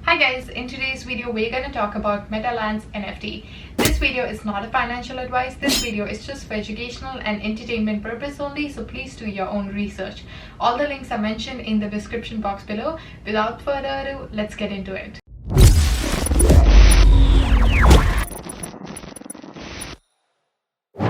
Hi guys, in today's video we're going to talk about Metalands NFT. This video is not a financial advice. This video is just for educational and entertainment purpose only, so please do your own research. All the links are mentioned in the description box below. Without further ado, let's get into it.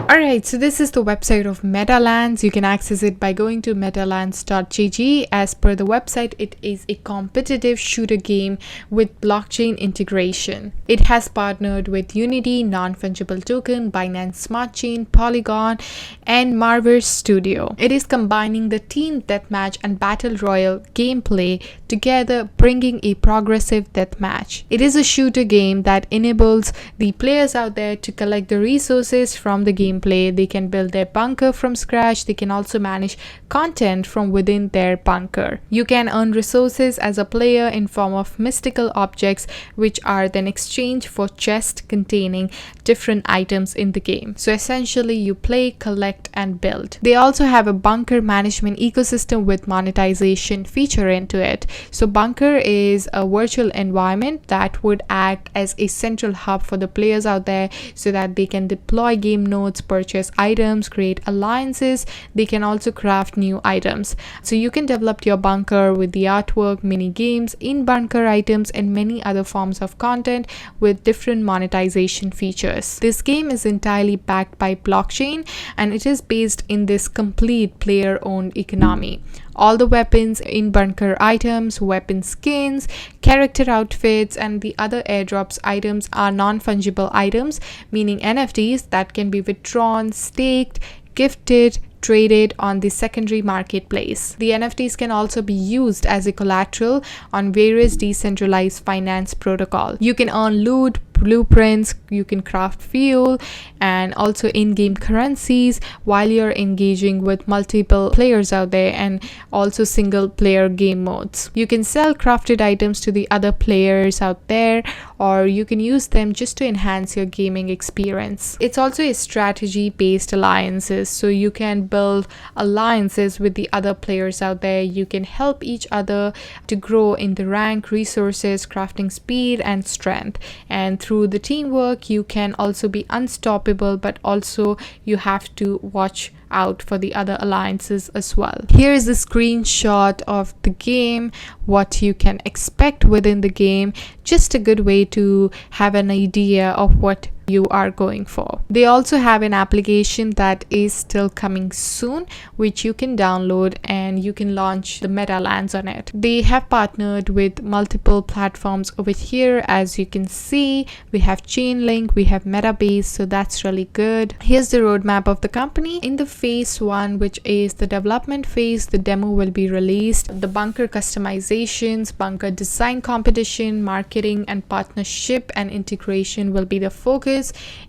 Alright, so this is the website of Metalands. You can access it by going to metalands.gg. As per the website, it is a competitive shooter game with blockchain integration. It has partnered with Unity, Non-Fungible Token, Binance Smart Chain, Polygon, and Marvel Studio. It is combining the team deathmatch and battle royale gameplay together, bringing a progressive deathmatch. It is a shooter game that enables the players out there to collect the resources from the gameplay. They can build their bunker from scratch. They can also manage content from within their bunker. You can earn resources as a player in form of mystical objects, which are then exchanged for chests containing different items in the game. So essentially you play, collect, and build. They also have a bunker management ecosystem with monetization feature into it. So bunker is a virtual environment that would act as a central hub for the players out there so that they can deploy game nodes, purchase items, create alliances. They can also craft new items. So you can develop your bunker with the artwork, mini games, in-bunker items, and many other forms of content with different monetization features. This game is entirely backed by blockchain, and it is based in this complete player-owned economy. All the weapons, in-bunker items, weapon skins, character outfits, and the other airdrops items are non-fungible items, meaning NFTs that can be withdrawn, staked, gifted, traded on the secondary marketplace. The NFTs can also be used as a collateral on various decentralized finance protocols. You can earn loot, blueprints, you can craft fuel, and also in-game currencies while you're engaging with multiple players out there, and also single player game modes. You can sell crafted items to the other players out there, or you can use them just to enhance your gaming experience. It's also a strategy based alliances, so you can build alliances with the other players out there. You can help each other to grow in the rank, resources, crafting speed, and strength. And through the teamwork, you can also be unstoppable, but also you have to watch out for the other alliances as well. Here's a screenshot of the game, what you can expect within the game, just a good way to have an idea of what you are going for. They also have an application that is still coming soon, which you can download and you can launch the Metalands on it. They have partnered with multiple platforms over here. As you can see, we have Chainlink, we have Metabase, so that's really good. Here's the roadmap of the company. In the phase 1, which is the development phase, the demo will be released. The bunker customizations, bunker design competition, marketing and partnership and integration will be the focus.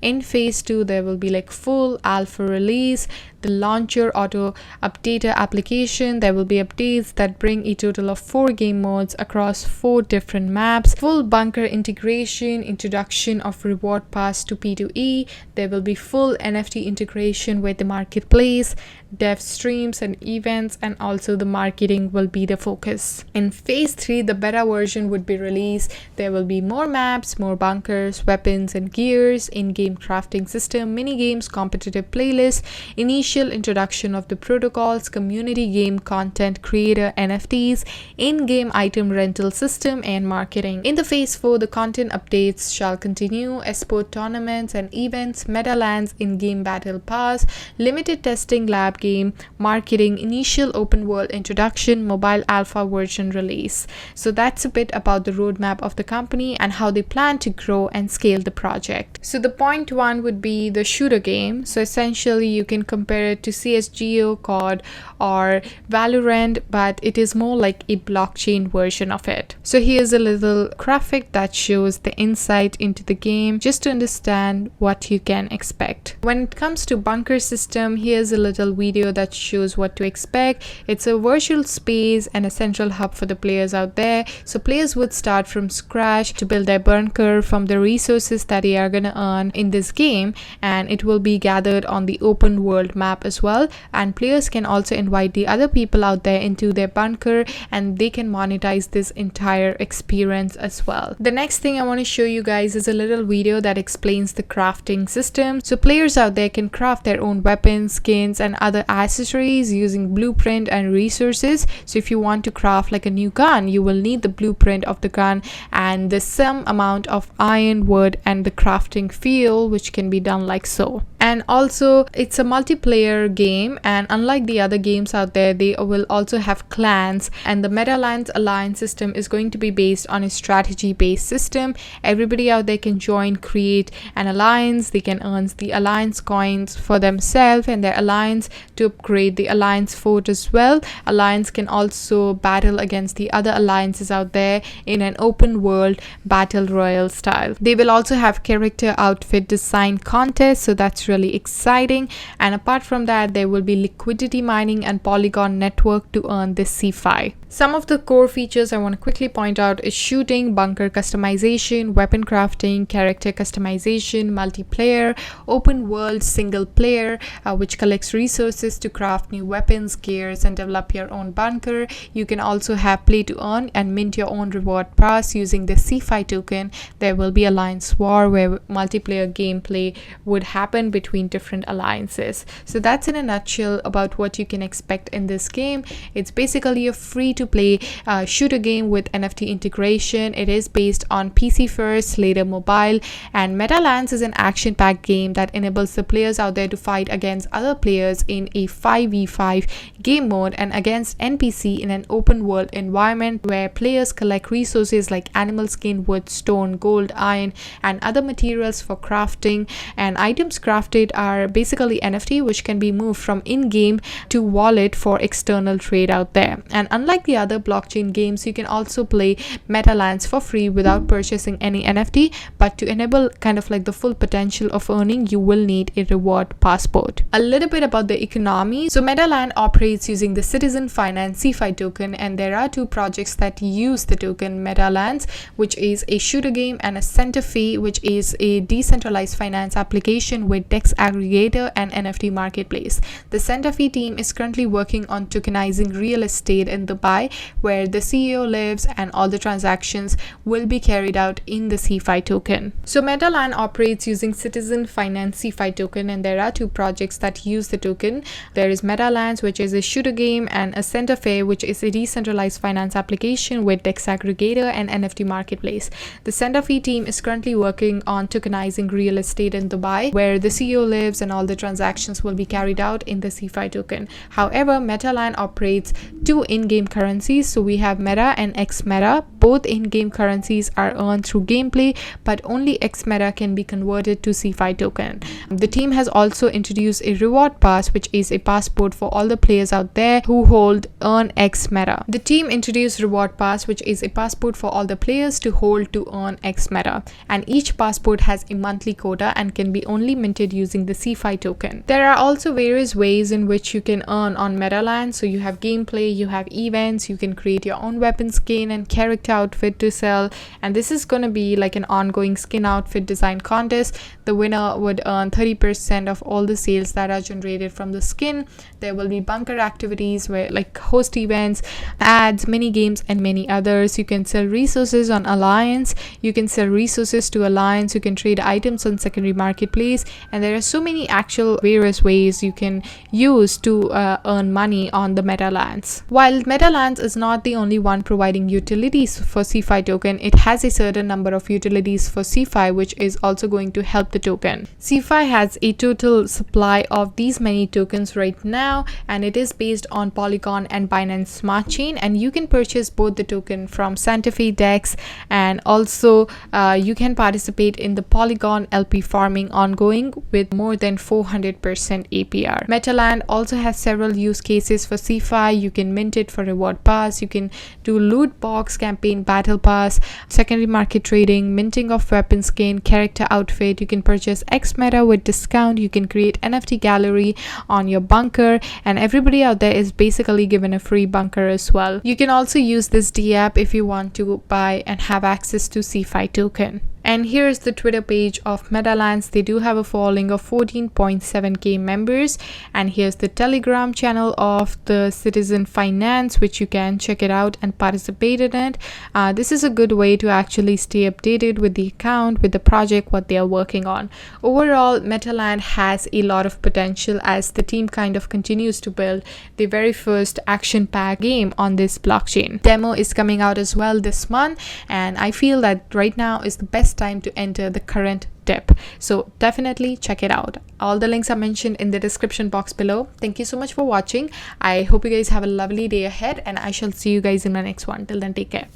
In phase 2, there will be like full alpha release, the launcher auto updater application. There will be updates that bring a total of 4 game modes across 4 different maps, full bunker integration, introduction of reward pass to P2E. There will be full NFT integration with the marketplace, dev streams and events, and also the marketing will be the focus. In phase 3, the beta version would be released. There will be more maps, more bunkers, weapons and gears, in-game crafting system, mini games, competitive playlist, initial introduction of the protocols, community game content creator NFTs, in-game item rental system, and marketing. In the phase 4, the content updates shall continue, esport tournaments and events, Metalands in-game battle pass, limited testing lab game, marketing, initial open world introduction, mobile alpha version release. So that's a bit about the roadmap of the company and how they plan to grow and scale the project. So the point 1 would be the shooter game. So essentially you can compare it to CSGO, COD, or Valorant, but it is more like a blockchain version of it. So here's a little graphic that shows the insight into the game just to understand what you can expect. When it comes to bunker system, here's a little video that shows what to expect. It's a virtual space and a central hub for the players out there. So players would start from scratch to build their bunker from the resources that they are gonna earn in this game, and it will be gathered on the open world map map as well, and players can also invite the other people out there into their bunker, and they can monetize this entire experience as well. The next thing I want to show you guys is a little video that explains the crafting system. So players out there can craft their own weapons, skins, and other accessories using blueprint and resources. So if you want to craft like a new gun, you will need the blueprint of the gun and the some amount of iron, wood, and the crafting fuel, which can be done like so. And also it's a multiplayer game, and unlike the other games out there, they will also have clans, and the Metalands alliance system is going to be based on a strategy based system. Everybody out there can join, create an alliance. They can earn the alliance coins for themselves and their alliance to upgrade the alliance fort as well. Alliance can also battle against the other alliances out there in an open world battle royale style. They will also have character outfit design contest, so that's really exciting. And apart from that, there will be liquidity mining and polygon network to earn this C5. Some of the core features I want to quickly point out is shooting, bunker customization, weapon crafting, character customization, multiplayer, open world single player, which collects resources to craft new weapons, gears, and develop your own bunker. You can also have play to earn and mint your own reward pass using the C5 token. There will be alliance war where multiplayer gameplay would happen between different alliances. So that's in a nutshell about what you can expect in this game. It's basically a free to play shooter game with NFT integration. It is based on PC first, later mobile, and Metalands is an action-packed game that enables the players out there to fight against other players in a 5v5 game mode and against NPC in an open world environment where players collect resources like animal skin, wood, stone, gold, iron, and other materials for crafting. And items crafted are basically NFT, which can be moved from in-game to wallet for external trade out there. And unlike the other blockchain games, you can also play Metalands for free without purchasing any NFT, but to enable kind of like the full potential of earning, you will need a reward passport. A little bit about the economy. So Metaland operates using the Citizen Finance CeFi token, and there are two projects that use the token: Metalands, which is a shooter game, and a Santa Fe, which is a decentralized finance application with DEX aggregator and NFT marketplace. The Santa Fe team is currently working on tokenizing real estate in Dubai, where the CEO lives, and all the transactions will be carried out in the CeFi token. So Metaland operates using Citizen Finance CeFi token, and there are two projects that use the token. There is Metalands, which is a shooter game, and a Santa Fe, which is a decentralized finance application with DEX aggregator and NFT marketplace. The Santa Fe team is currently working on tokenizing real estate in Dubai, where the CEO lives, and all the transactions will be carried out in the CeFi token. However, Metaland operates two in-game currencies. So we have Meta and XMeta. Both in-game currencies are earned through gameplay, but only XMeta can be converted to CeFi token. The team has also introduced a reward pass, which is a passport for all the players out there who hold earn XMeta. The team introduced reward pass, which is a passport for all the players to hold to earn XMeta, and each passport has a monthly quota and can be only minted using the CeFi token. There are also various ways in which you can earn on Metaland. So you have gameplay, you have events, you can create your own weapon skin and character outfit to sell, and this is going to be like an ongoing skin outfit design contest. The winner would earn 30% of all the sales that are generated from the skin. There will be bunker activities where like host events, ads, mini games, and many others. You can sell resources on Alliance, you can sell resources to Alliance, you can trade items on secondary marketplace, and there are so many actual various ways you can use to earn money on the Metalands. While Metalands is not the only one providing utilities for CeFi token, it has a certain number of utilities for CeFi, which is also going to help the token. CeFi has a total supply of these many tokens right now, and it is based on Polygon and Binance Smart Chain, and you can purchase both the token from Santa Fe DEX, and also you can participate in the Polygon LP farming ongoing with more than 400% APR. Metaland also has several use cases for CeFi. You can mint it for reward pass, you can do loot box campaign battle pass, secondary market trading, minting of weapon skin, character outfit. You can purchase XMeta with discount, you can create NFT gallery on your bunker, and everybody out there is basically given a free bunker as well. You can also use this D app if you want to buy and have access to CeFi token. And here's the Twitter page of Metalands. They do have a following of 14.7k members. And here's the Telegram channel of the Citizen Finance, which you can check it out and participate in it. This is a good way to actually stay updated with the account, with the project, what they are working on. Overall, Metaland has a lot of potential as the team kind of continues to build the very first action-packed game on this blockchain. Demo is coming out as well this month, and I feel that right now is the best time to enter the current dip. So definitely check it out. All the links are mentioned in the description box below. Thank you so much for watching. I hope you guys have a lovely day ahead, and I shall see you guys in my next one. Till then, take care.